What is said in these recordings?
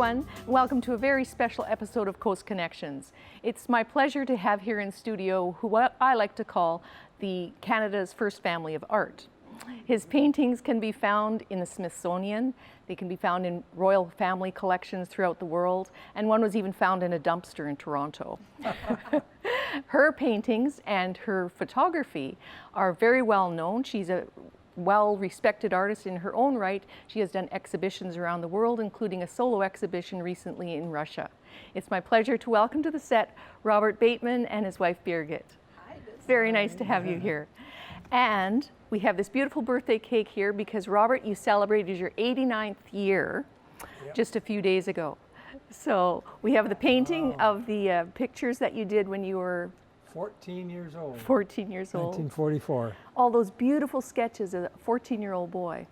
everyone. Welcome to a very special episode of Coast Connections. It's my pleasure to have here in studio who I like to call the Canada's first family of art. His paintings can be found in the Smithsonian. They can be found in royal family collections throughout the world, and one was even found in a dumpster in Toronto. Her paintings and her photography are very well known. She's a well-respected artist in her own right. She has done exhibitions around the world, including a solo exhibition recently in Russia. It's my pleasure to welcome to the set Robert Bateman and his wife Birgit. Hi, it's very nice to have you here. And we have this beautiful birthday cake here because, Robert, you celebrated your 89th year just a few days ago. So we have the painting of the pictures that you did when you were 14 years old. 14 years old. 1944. All those beautiful sketches of a 14-year-old boy.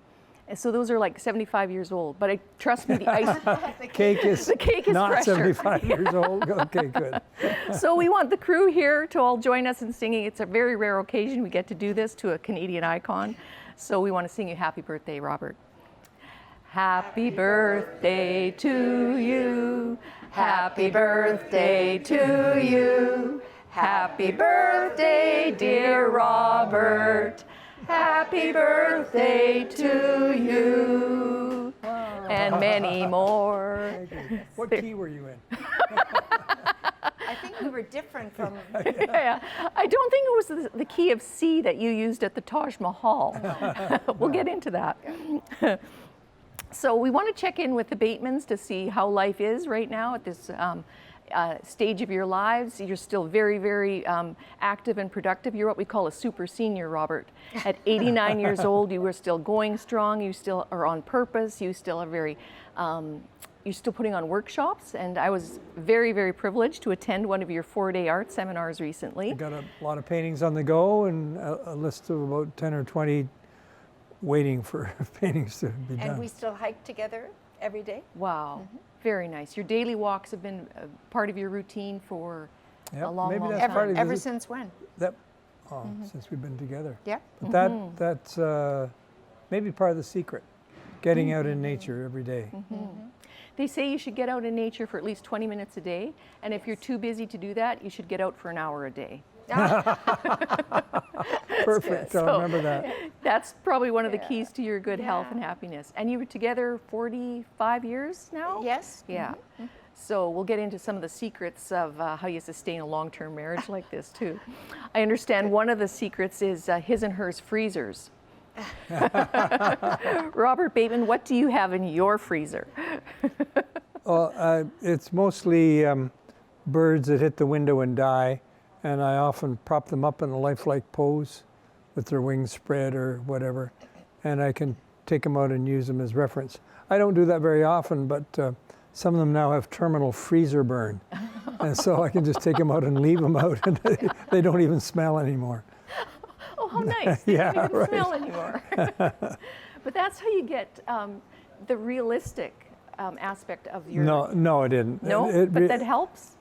And so those are like 75 years old. But trust me, the cake is not fresher. 75 years old. Okay, good. So we want the crew here to all join us in singing. It's a very rare occasion we get to do this to a Canadian icon. So we want to sing you happy birthday, Robert. Happy birthday to you. Happy birthday to you. Happy birthday, dear Robert. Happy birthday to you. Wow. And many more. What key were you in? I think we were different from... Yeah. I don't think it was the key of C that you used at the Taj Mahal. We'll get into that. So we want to check in with the Batemans to see how life is right now at this stage of your lives. You're still very, very active and productive. You're what we call a super senior, Robert. At 89 years old, you were still going strong. You still are on purpose. You still are very, you're still putting on workshops. And I was very, very privileged to attend one of your 4-day art seminars recently. I got a lot of paintings on the go and a list of about 10 or 20 waiting for paintings to be done. And we still hike together every day. Wow. Mm-hmm. Very nice. Your daily walks have been part of your routine for a long, maybe long that's time. Ever since when? Since we've been together. Yeah. But that's maybe part of the secret, getting out in nature every day. They say you should get out in nature for at least 20 minutes a day, and if you're too busy to do that, you should get out for an hour a day. Perfect, I'll remember that. That's probably one of the keys to your good health and happiness. And you were together 45 years now? Yes. Yeah. So we'll get into some of the secrets of how you sustain a long-term marriage like this too. I understand one of the secrets is his and hers freezers. Robert Bateman, what do you have in your freezer? Well, it's mostly birds that hit the window and die, and I often prop them up in a lifelike pose with their wings spread or whatever, and I can take them out and use them as reference. I don't do that very often, but some of them now have terminal freezer burn, and so I can just take them out and leave them out, and they don't even smell anymore. Oh, how nice. They don't even smell anymore. But that's how you get the realistic aspect of your... No, it didn't. No? But that helps?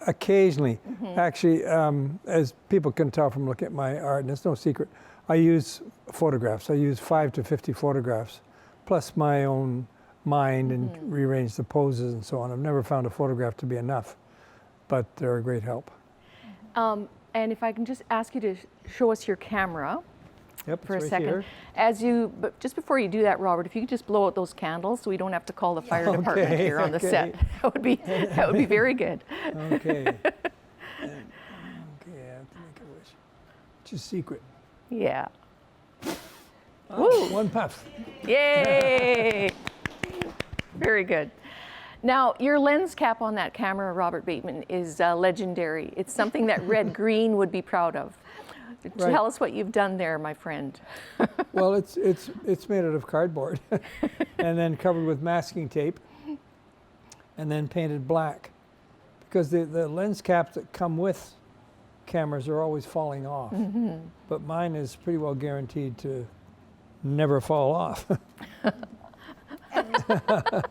Occasionally. Actually, as people can tell from looking at my art, and it's no secret, I use photographs. I use 5 to 50 photographs, plus my own mind and rearrange the poses and so on. I've never found a photograph to be enough, but they're a great help. And if I can just ask you to show us your camera for a second. Here. But just before you do that, Robert, if you could just blow out those candles so we don't have to call the fire department here on the set. That would be very good. Okay. I have to make a wish. It's a secret. Yeah. Oh, one puff. Yay! Very good. Now, your lens cap on that camera, Robert Bateman, is legendary. It's something that Red Green would be proud of. Right. Tell us what you've done there, my friend. Well, it's made out of cardboard and then covered with masking tape and then painted black, because the lens caps that come with cameras are always falling off. But mine is pretty well guaranteed to never fall off. And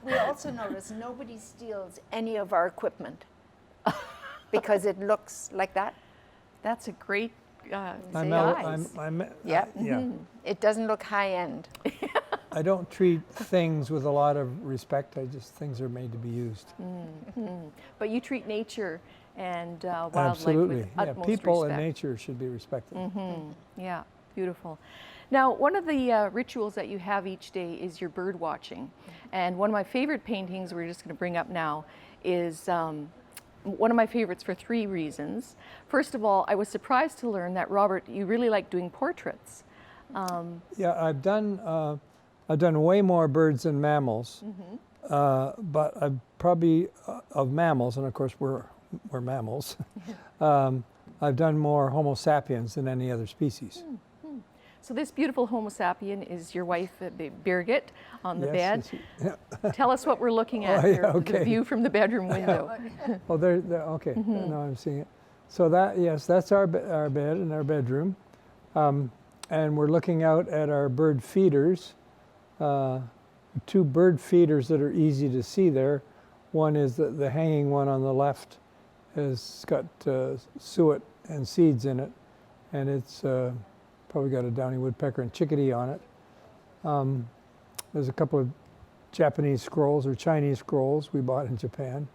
we also notice nobody steals any of our equipment because it looks like that. That's a great It doesn't look high end. I don't treat things with a lot of respect. Things are made to be used. But you treat nature and wildlife Absolutely. with Yeah, utmost people respect. and nature should be respected. Yeah, beautiful. Now, one of the rituals that you have each day is your bird watching. And one of my favorite paintings we're just going to bring up now is one of my favorites for 3 reasons. First of all, I was surprised to learn that, Robert, you really like doing portraits. Yeah, I've done way more birds than mammals, but I've probably of mammals, and of course we're mammals. I've done more Homo sapiens than any other species. So this beautiful Homo sapien is your wife, Birgit, on the Yes, bed. yeah. Tell us what we're looking at Oh, yeah, here, okay. the view from the bedroom window. Oh, there, okay. Now I'm seeing it. So that's our bed in our bedroom, and we're looking out at our bird feeders. 2 bird feeders that are easy to see there. One is the hanging one on the left has got suet and seeds in it, and it's probably got a downy woodpecker and chickadee on it. There's a couple of Japanese squirrels or Chinese squirrels we bought in Japan,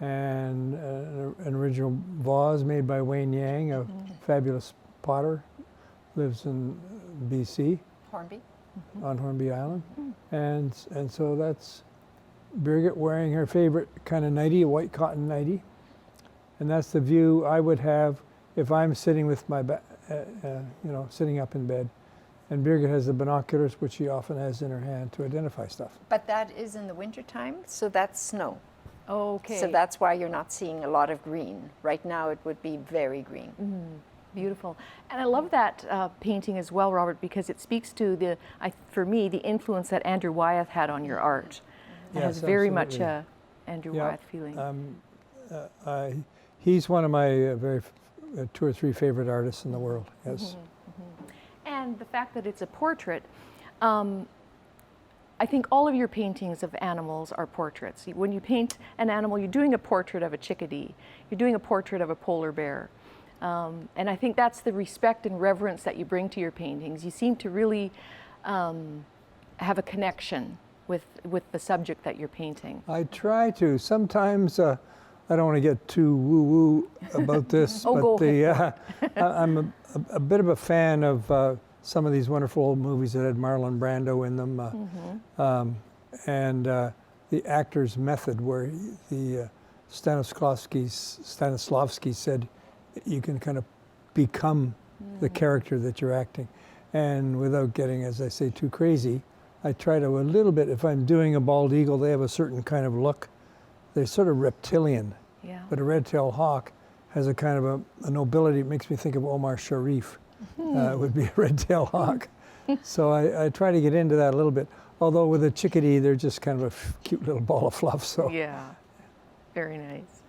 and an original vase made by Wayne Yang, a fabulous potter, lives in BC. Hornby. On Hornby Island. And so that's Birgit wearing her favorite kind of nightie, a white cotton nightie. And that's the view I would have if I'm sitting with my, sitting up in bed. And Birgit has the binoculars, which she often has in her hand to identify stuff. But that is in the wintertime, so that's snow. Okay. So that's why you're not seeing a lot of green. Right now it would be very green. Beautiful. And I love that painting as well, Robert, because it speaks to for me, the influence that Andrew Wyatt had on your art. It has very much a Andrew Wyatt feeling. He's one of my 2 or 3 favorite artists in the world. Yes. And the fact that it's a portrait, I think all of your paintings of animals are portraits. When you paint an animal, you're doing a portrait of a chickadee. You're doing a portrait of a polar bear. And I think that's the respect and reverence that you bring to your paintings. You seem to really have a connection with the subject that you're painting. I try to. Sometimes I don't want to get too woo-woo about this, but I'm a bit of a fan of some of these wonderful old movies that had Marlon Brando in them, and the actor's method, where the Stanislavski said, you can kind of become the character that you're acting. And without getting, as I say, too crazy, I try to a little bit, if I'm doing a bald eagle, they have a certain kind of look. They're sort of reptilian, but a red-tailed hawk has a kind of a nobility. It makes me think of Omar Sharif. It would be a red-tailed hawk. So I try to get into that a little bit. Although with a chickadee, they're just kind of a cute little ball of fluff. So yeah, very nice.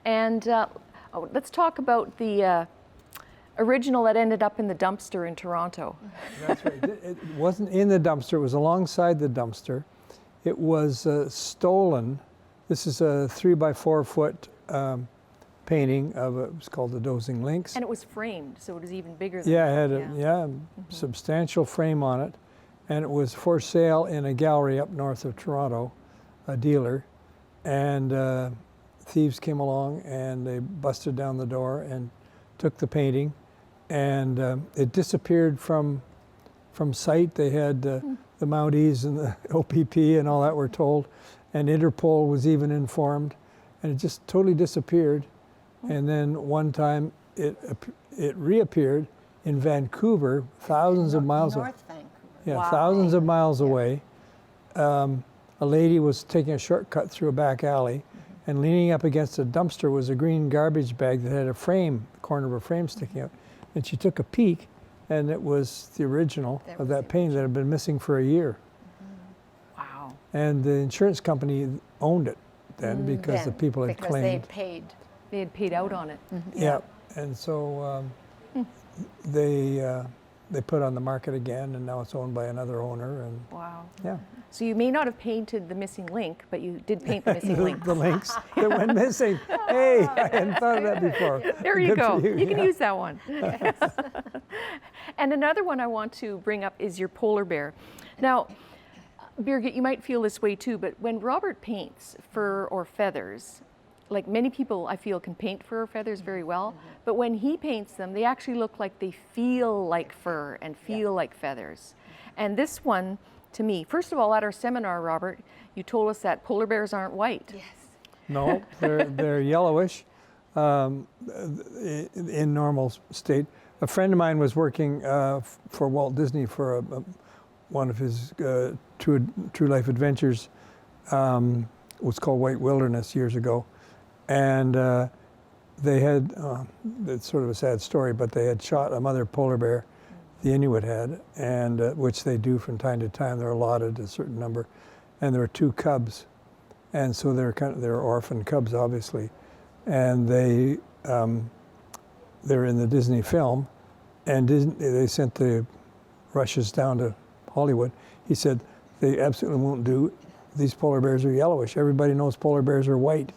And let's talk about the original that ended up in the dumpster in Toronto. That's right. It wasn't in the dumpster. It was alongside the dumpster. It was stolen. This is a 3x4 foot painting of it was called the Dozing Lynx. And it was framed, so it was even bigger than it had a substantial frame on it, and it was for sale in a gallery up north of Toronto, a dealer, and thieves came along and they busted down the door and took the painting, and it disappeared from sight. They had the Mounties and the OPP and all that were told, and Interpol was even informed, and it just totally disappeared. And then one time it reappeared in Vancouver, thousands of miles away. North Vancouver. Yeah, Wow. thousands of miles away. A lady was taking a shortcut through a back alley, and leaning up against a dumpster was a green garbage bag that had a frame, the corner of a frame sticking out. And she took a peek, and it was the original of that painting that had been missing for a year. Wow. And the insurance company owned it then because the people had claimed. They had paid out on it. Yeah, and so they put it on the market again, and now it's owned by another owner. And wow. Yeah. So you may not have painted the missing link, but you did paint the missing link. The links that went missing. Hey, I hadn't thought of that before. There you Good go. for You can use that one. And another one I want to bring up is your polar bear. Now, Birgit, you might feel this way too, but when Robert paints fur or feathers, like many people I feel can paint fur or feathers very well, but when he paints them, they actually look like they feel like fur and feel like feathers. And this one, to me, first of all, at our seminar, Robert, you told us that polar bears aren't white. Yes. No, they're yellowish in normal state. A friend of mine was working for Walt Disney for one of his true life adventures. It was called White Wilderness years ago. And they had, it's sort of a sad story, but they had shot a mother polar bear, the Inuit had, and which they do from time to time. They're allotted a certain number. And there were 2 cubs. And so they're orphan cubs, obviously. And they're in the Disney film. And they sent the rushes down to Hollywood. He said, they absolutely won't do. These polar bears are yellowish. Everybody knows polar bears are white.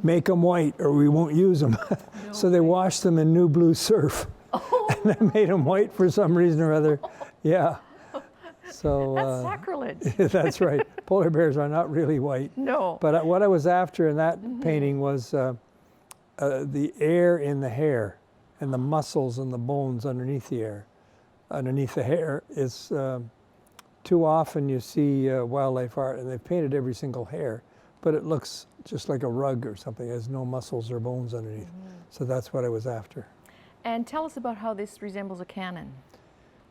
Make them white or we won't use them. No so they washed them in new blue surf. Oh. And they made them white for some reason or other. Yeah. So that's sacrilege. That's right. Polar bears are not really white. No. But what I was after in that painting was the air in the hair and the muscles and the bones underneath the hair. Underneath the hair is too often you see wildlife art and they've painted every single hair, but it looks just like a rug or something. It has no muscles or bones underneath. So that's what I was after. And tell us about how this resembles a cannon,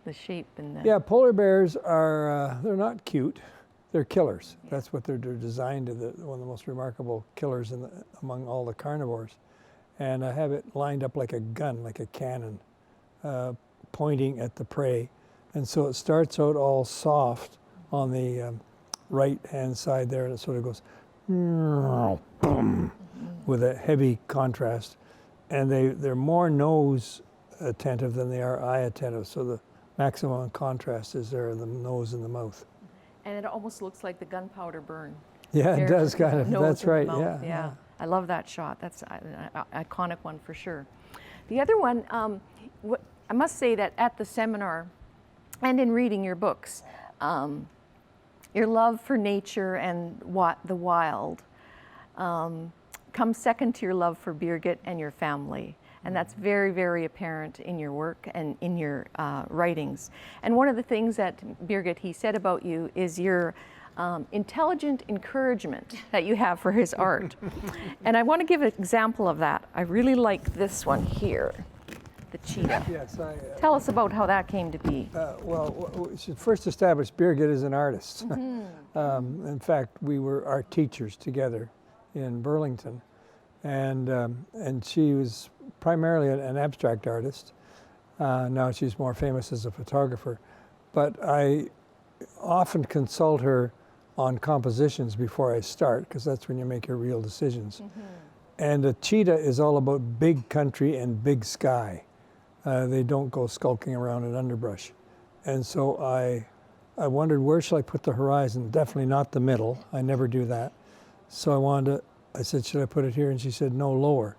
the shape and the... Yeah, polar bears are, they're not cute. They're killers. Yeah. That's what they're designed to, one of the most remarkable killers among all the carnivores. And I have it lined up like a gun, like a cannon, pointing at the prey. And so it starts out all soft on the right-hand side there, and it sort of goes boom, with a heavy contrast. And they're more nose attentive than they are eye attentive. So the maximum contrast is there in the nose and the mouth. And it almost looks like the gunpowder burn. Yeah, it does kind of. That's right. Yeah. I love that shot. That's an iconic one for sure. The other one, I must say that at the seminar and in reading your books, your love for nature and the wild comes second to your love for Birgit and your family. And that's very, very apparent in your work and in your writings. And one of the things that Birgit, he said about you is your intelligent encouragement that you have for his art. And I want to give an example of that. I really like this one here, the cheetah. Yes, tell us about how that came to be. Well, we should first establish Birgit is an artist. In fact, we were art teachers together in Burlington. And she was primarily an abstract artist. Now she's more famous as a photographer. But I often consult her on compositions before I start, because that's when you make your real decisions. And a cheetah is all about big country and big sky. They don't go skulking around in underbrush. And so I wondered, where shall I put the horizon? Definitely not the middle. I never do that. So I said, should I put it here? And she said, no, lower.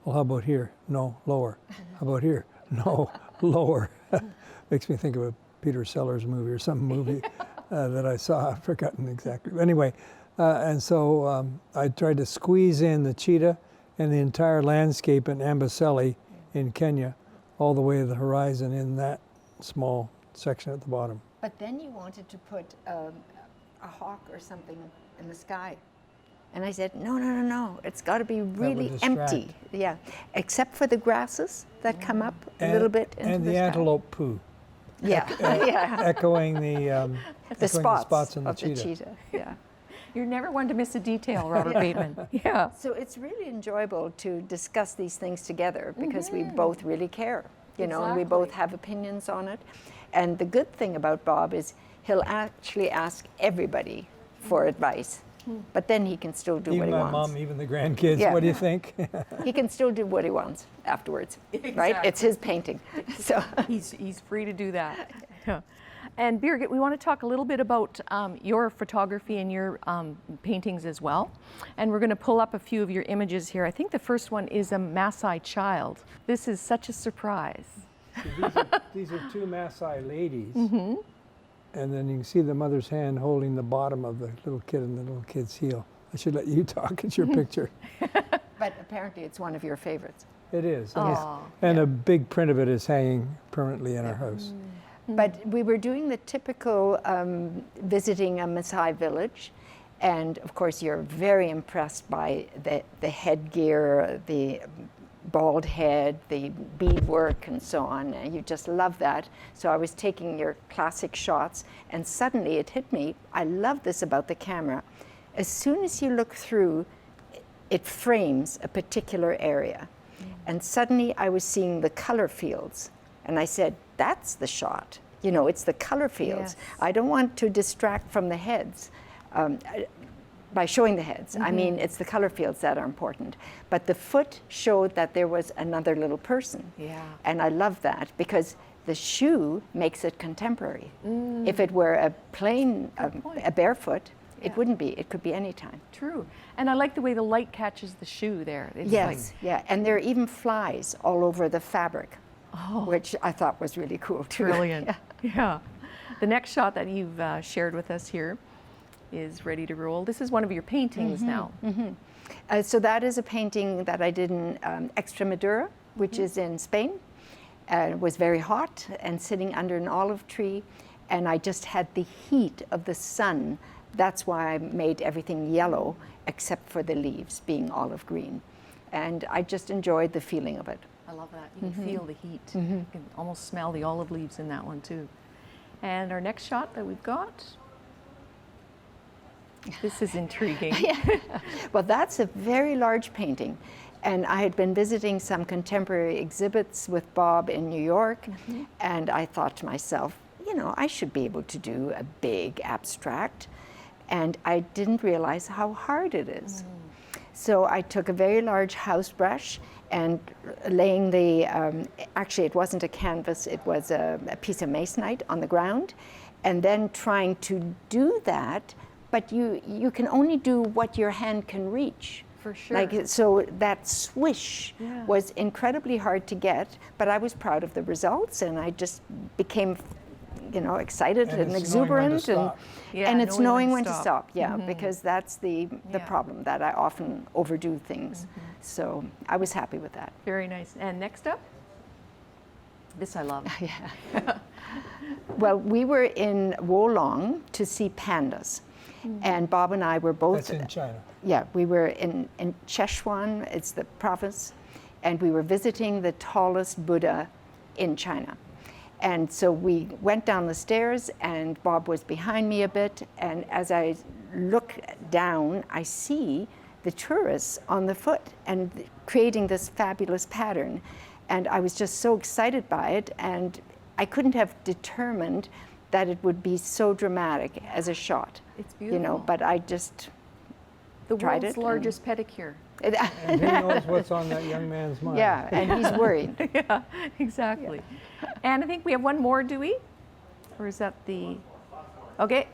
Well, how about here? No, lower. How about here? No, lower. Makes me think of a Peter Sellers movie or some movie that I saw. I've forgotten exactly. Anyway, and so I tried to squeeze in the cheetah and the entire landscape in Amboseli in Kenya, all the way to the horizon in that small section at the bottom. But then you wanted to put a hawk or something in the sky. And I said, no, it's got to be really empty. Yeah, except for the grasses that come up a little bit into and the the sky. antelope poo. Yeah, Echoing the spots on the cheetah. Yeah. You're never one to miss a detail, Robert Bateman. Yeah. So it's really enjoyable to discuss these things together because we both really care, and we both have opinions on it. And the good thing about Bob is he'll actually ask everybody for advice. But then he can still do what he wants. Even my mom, even the grandkids, what do you think? He can still do what he wants afterwards, right? It's his painting. So he's free to do that. Yeah. And Birgit, we want to talk a little bit about your photography and your paintings as well. And we're going to pull up a few of your images here. I think the first one is a Maasai child. This is such a surprise. So these are 2 Maasai ladies. and then you can see the mother's hand holding the bottom of the little kid and the little kid's heel. I should let you talk. It's your picture. But apparently it's one of your favorites. It is. Aw, And a big print of it is hanging permanently in our house. But we were doing the typical visiting a Maasai village. And of course, you're very impressed by the headgear, the bald head, the beadwork, and so on. And you just love that. So I was taking your classic shots, and suddenly it hit me. I love this about the camera. As soon as you look through, it frames a particular area. And suddenly I was seeing the color fields. And I said, that's the shot. You know, it's the color fields. Yes. I don't want to distract from the heads by showing the heads. I mean, it's the color fields that are important. But the foot showed that there was another little person. Yeah. And I love that because the shoe makes it contemporary. If it were a plain, a barefoot, it wouldn't be. It could be any time. True. And I like the way the light catches the shoe there. It's Yes, yeah. And there are even flies all over the fabric, Oh. which I thought was really cool too. Brilliant. Yeah. Yeah. The next shot that you've shared with us here is ready to roll. This is one of your paintings now. So that is a painting that I did in Extremadura, which is in Spain. It was very hot and sitting under an olive tree. And I just had the heat of the sun. That's why I made everything yellow, except for the leaves being olive green. And I just enjoyed the feeling of it. I love that. You can feel the heat. You can almost smell the olive leaves in that one too. And our next shot that we've got, this is intriguing. Well, that's a very large painting. And I had been visiting some contemporary exhibits with Bob in New York. And I thought to myself, you know, I should be able to do a big abstract. And I didn't realize how hard it is. So I took a very large house brush and laying the, actually it wasn't a canvas, it was a piece of masonite on the ground, and then trying to do that, but you can only do what your hand can reach. For sure. Like, so that swish was incredibly hard to get, but I was proud of the results, and I just became, you know, excited and exuberant, and it's knowing when to stop. Yeah, because that's the problem, that I often overdo things. So I was happy with that. Very nice. And next up, this I love. Well, we were in Wolong to see pandas, and Bob and I were both. That's in China. Yeah, we were in Sichuan, it's the province, and we were visiting the tallest Buddha in China. And so we went down the stairs, and Bob was behind me a bit, and as I look down, I see the tourists on the foot and creating this fabulous pattern. And I was just so excited by it, and I couldn't have determined that it would be so dramatic as a shot. It's beautiful. You know, but I just The tried world's it. largest pedicure. And who knows what's on that young man's mind? Yeah, and he's worried. Yeah, exactly. And I think we have one more, do we? Or is that the, okay.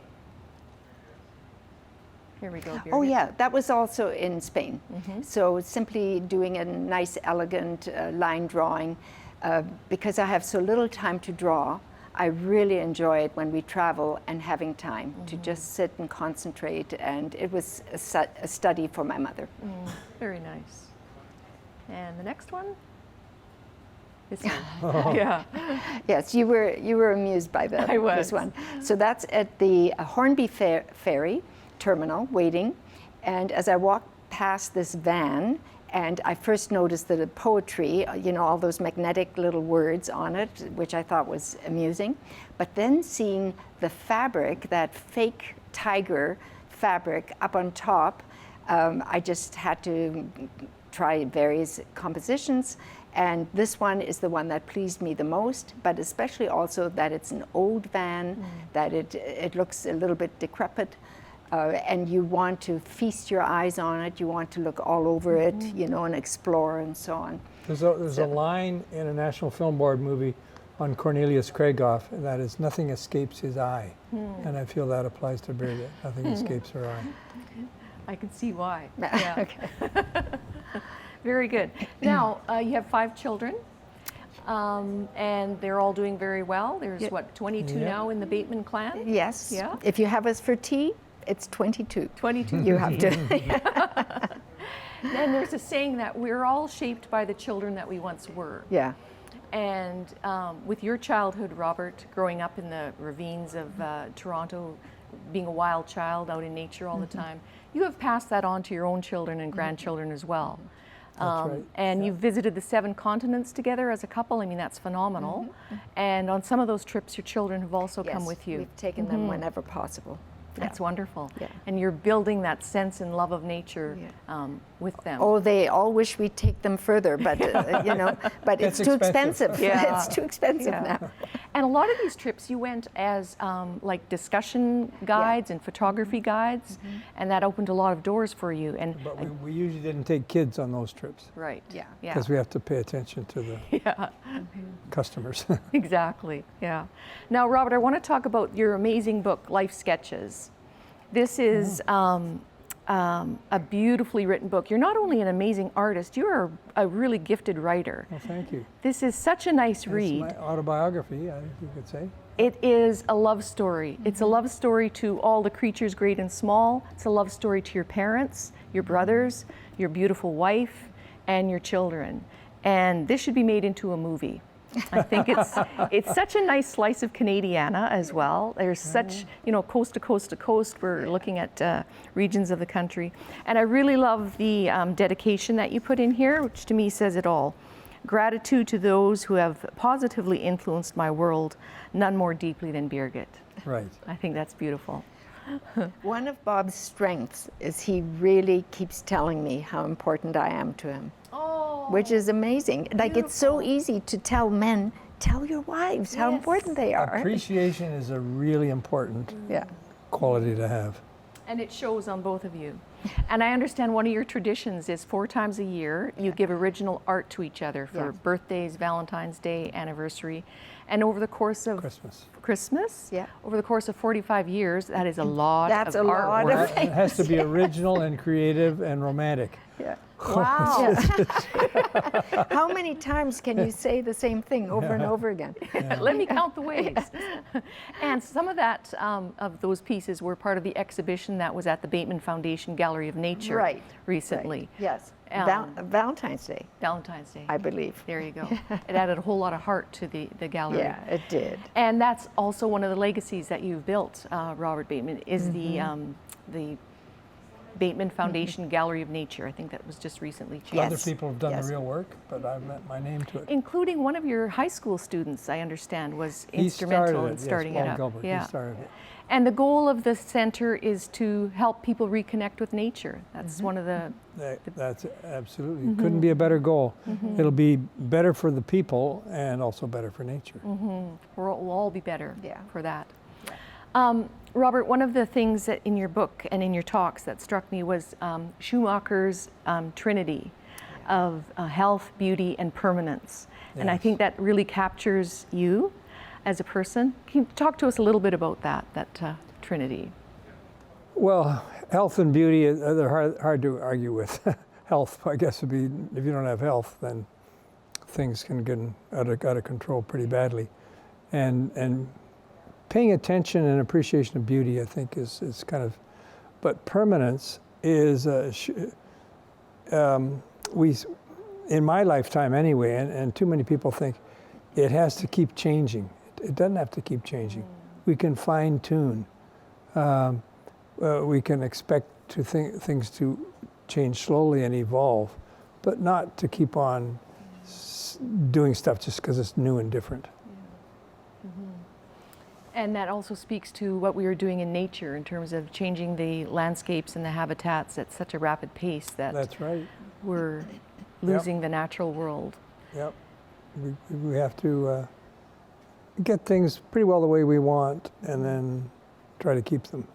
Here we go. Oh Birgit. yeah, that was also in Spain. So simply doing a nice, elegant line drawing. Because I have so little time to draw, I really enjoy it when we travel and having time to just sit and concentrate. And it was a study for my mother. Very nice. And the next one? This one. Yeah. Yes, you were amused by I was. this one. So that's at the Hornby Ferry terminal, waiting. And as I walked past this van, and I first noticed the poetry, you know, all those magnetic little words on it, which I thought was amusing. But then seeing the fabric, that fake tiger fabric up on top, I just had to try various compositions. And this one is the one that pleased me the most, but especially also that it's an old van, that it looks a little bit decrepit. And you want to feast your eyes on it, you want to look all over it, you know, and explore and so on. There's a line in a National Film Board movie on Cornelius Krieghoff, and that is, nothing escapes his eye. And I feel that applies to Birgit. Nothing escapes her eye. I can see why. Yeah. Okay. Very good. Now, you have 5 children. And they're all doing very well. There's Yeah. what, 22 Yeah. now in the Bateman clan? Yes. Yeah. If you have us for tea, it's 22. 22. You have to. And there's a saying that we're all shaped by the children that we once were. Yeah. And with your childhood, Robert, growing up in the ravines of Toronto, being a wild child out in nature all the time, you have passed that on to your own children and grandchildren as well. That's right. And you've visited the 7 continents together as a couple. I mean, that's phenomenal. And on some of those trips, your children have also come Yes, with you. We've taken them whenever possible. That's wonderful. Yeah. And you're building that sense and love of nature with them. Oh, they all wish we'd take them further, but you know, but it's It's too expensive. expensive. Yeah. It's too expensive Yeah. now. And a lot of these trips you went as like discussion guides and photography guides, and that opened a lot of doors for you. And But we usually didn't take kids on those trips right, Yeah. yeah, because we have to pay attention to the yeah, customers. exactly, yeah. Now, Robert, I want to talk about your amazing book, Life Sketches. This is a beautifully written book. You're not only an amazing artist, you're a really gifted writer. Well, thank you. This is such a nice It's read. my autobiography, I think you could say. It is a love story. It's a love story to all the creatures, great and small. It's a love story to your parents, your brothers, your beautiful wife, and your children. And this should be made into a movie. I think it's such a nice slice of Canadiana as well. There's such, you know, coast to coast to coast. We're looking at regions of the country. And I really love the dedication that you put in here, which to me says it all. Gratitude to those who have positively influenced my world, none more deeply than Birgit. Right. I think that's beautiful. One of Bob's strengths is he really keeps telling me how important I am to him, Oh, which is amazing. Like, it's so easy to tell men, tell your wives how Yes. important they are. Appreciation is a really important Yeah. quality to have. and it shows on both of you. And I understand one of your traditions is 4 times a year you give original art to each other for Yeah. birthdays, Valentine's Day, anniversary. And over the course of Christmas, Yeah. over the course of 45 years, that is a lot That's of a lot artwork. of It has to be original and creative and romantic. Yeah. Wow. How many times can you say the same thing over and over again? Let me count the ways. And some of that, of those pieces were part of the exhibition that was at the Bateman Foundation Gallery of Nature Right. recently. Yes. Um, Valentine's Day, Valentine's Day. I believe. There you go. It added a whole lot of heart to the gallery. Yeah, it did. And that's also one of the legacies that you've built, Robert Bateman, is the Bateman Foundation Gallery of Nature. I think that was just recently changed. Yes. Other people have done Yes. the real work, but I've met my name to it. Including one of your high school students, I understand, was He instrumental started in it, starting yes, it Paul up. Gilbert, Yeah. he started it. And the goal of the center is to help people reconnect with nature. That's one of the That's absolutely, couldn't be a better goal. It'll be better for the people and also better for nature. we'll all be better Yeah. for that. Robert, one of the things that in your book and in your talks that struck me was Schumacher's trinity of health, beauty, and permanence. And I Yes. think that really captures you as a person. Can you talk to us a little bit about that trinity? Well, health and beauty, they're hard to argue with. Health, I guess, would be, if you don't have health, then things can get out of control pretty badly. And paying attention and appreciation of beauty, I think, is kind of, but permanence is, in my lifetime anyway, and too many people think it has to keep changing. It doesn't have to keep changing. We can fine tune. We can expect things to change slowly and evolve, but not to keep on doing stuff just because it's new and different. And that also speaks to what we are doing in nature in terms of changing the landscapes and the habitats at such a rapid pace that That's right. we're losing the natural world. Yep. We have to get things pretty well the way we want and then try to keep them,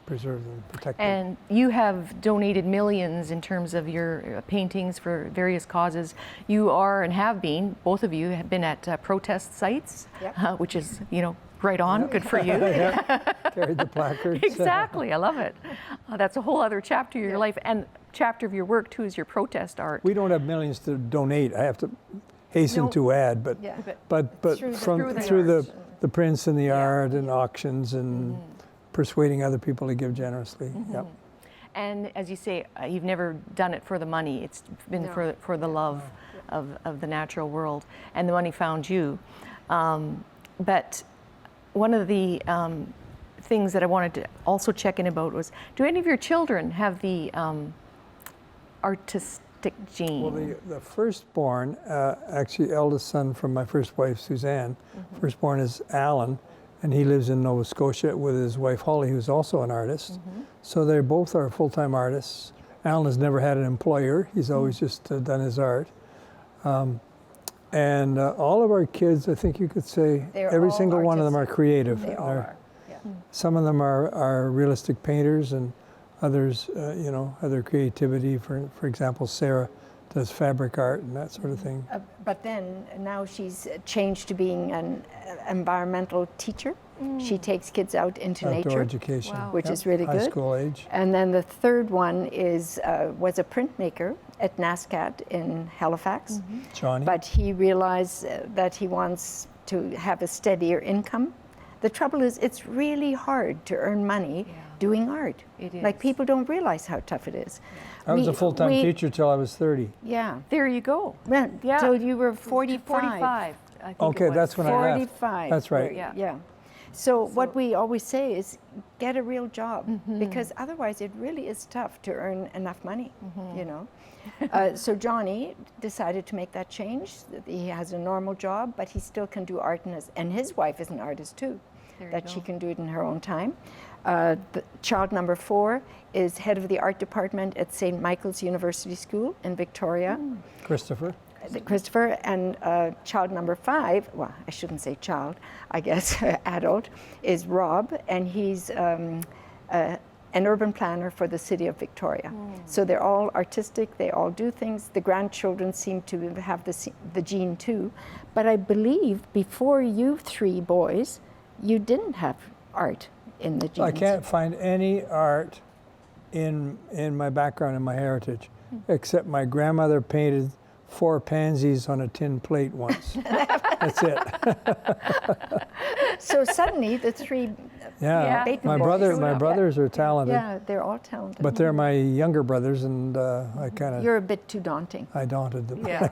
preserve them, protect them. And you have donated millions in terms of your paintings for various causes. You are and have been, both of you have been at protest sites, Yep. which is, right on, good for you. Carried the placards. Exactly, I love it. That's a whole other chapter of your life, and chapter of your work too is your protest art. We don't have millions to donate. I have to hasten No. to add, but Yeah. but Through the- through art. the prints and the Yeah. art and auctions and persuading other people to give generously. Yep. And as you say, you've never done it for the money. It's been No. for the love of the natural world, and the money found you. But one of the things that I wanted to also check in about was, do any of your children have the artistic gene? Well, the firstborn, actually eldest son from my first wife, Suzanne, firstborn is Alan, and he lives in Nova Scotia with his wife, Holly, who's also an artist. So they both are full-time artists. Alan has never had an employer. He's always just done his art. And all of our kids, I think you could say, They're every all single one of them are artistic. creative. They all are. Yeah. Some of them are realistic painters, and others, you know, other creativity. For example, Sarah does fabric art and that sort of thing. But then now she's changed to being an environmental teacher. She takes kids out into Outdoor nature, education. Wow. which is really High good. school age. And then the third one was a printmaker at NASCAT in Halifax. Johnny. But he realized that he wants to have a steadier income. The trouble is, it's really hard to earn money doing art. It Like, is. people don't realize how tough it is. I was a full-time we- teacher till I was 30. Yeah. There you go. Well, Yeah. so you were 45. 45. I think Okay, it was. that's when I left. 45. That's right. Yeah. Yeah. So what we always say is, get a real job, because otherwise it really is tough to earn enough money, you know. So Johnny decided to make that change. He has a normal job, but he still can do art, and his wife is an artist too, There you that go. she can do it in her own time. The child number 4 is head of the art department at St. Michael's University School in Victoria. Christopher. Christopher, and child number 5, well, I shouldn't say child, I guess adult, is Rob, and he's an urban planner for the city of Victoria. So they're all artistic, they all do things. The grandchildren seem to have the gene too. But I believe before you 3 boys, you didn't have art in the genes. I can't find any art in my background, in my heritage, except my grandmother painted 4 pansies on a tin plate once. That's it. So suddenly the 3 Yeah. Bateman My boys- brothers are talented, Yeah, they're all talented. but they're my younger brothers, and I kind of You're a bit too daunting. I daunted them. Yeah.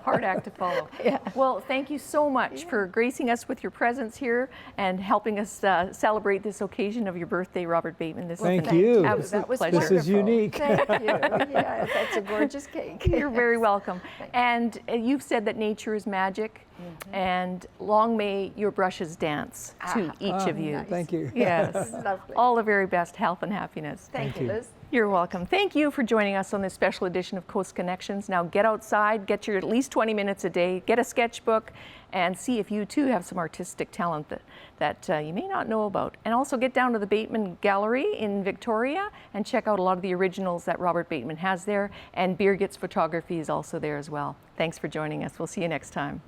Hard act to follow. Well, thank you so much for gracing us with your presence here and helping us celebrate this occasion of your birthday, Robert Bateman. This Thank has been you. an absolute That was pleasure. This is wonderful. unique. Thank you. Yeah, that's a gorgeous cake. You're very welcome. And you've said that nature is magic, and long may your brushes dance to each of you. Thank you. Yes. Lovely. All the very best health and happiness. Thank you, Liz. You're welcome. Thank you for joining us on this special edition of Coast Connections. Now get outside, get your at least 20 minutes a day, get a sketchbook, and see if you too have some artistic talent that you may not know about. And also get down to the Bateman Gallery in Victoria and check out a lot of the originals that Robert Bateman has there. And Birgit's photography is also there as well. Thanks for joining us. We'll see you next time.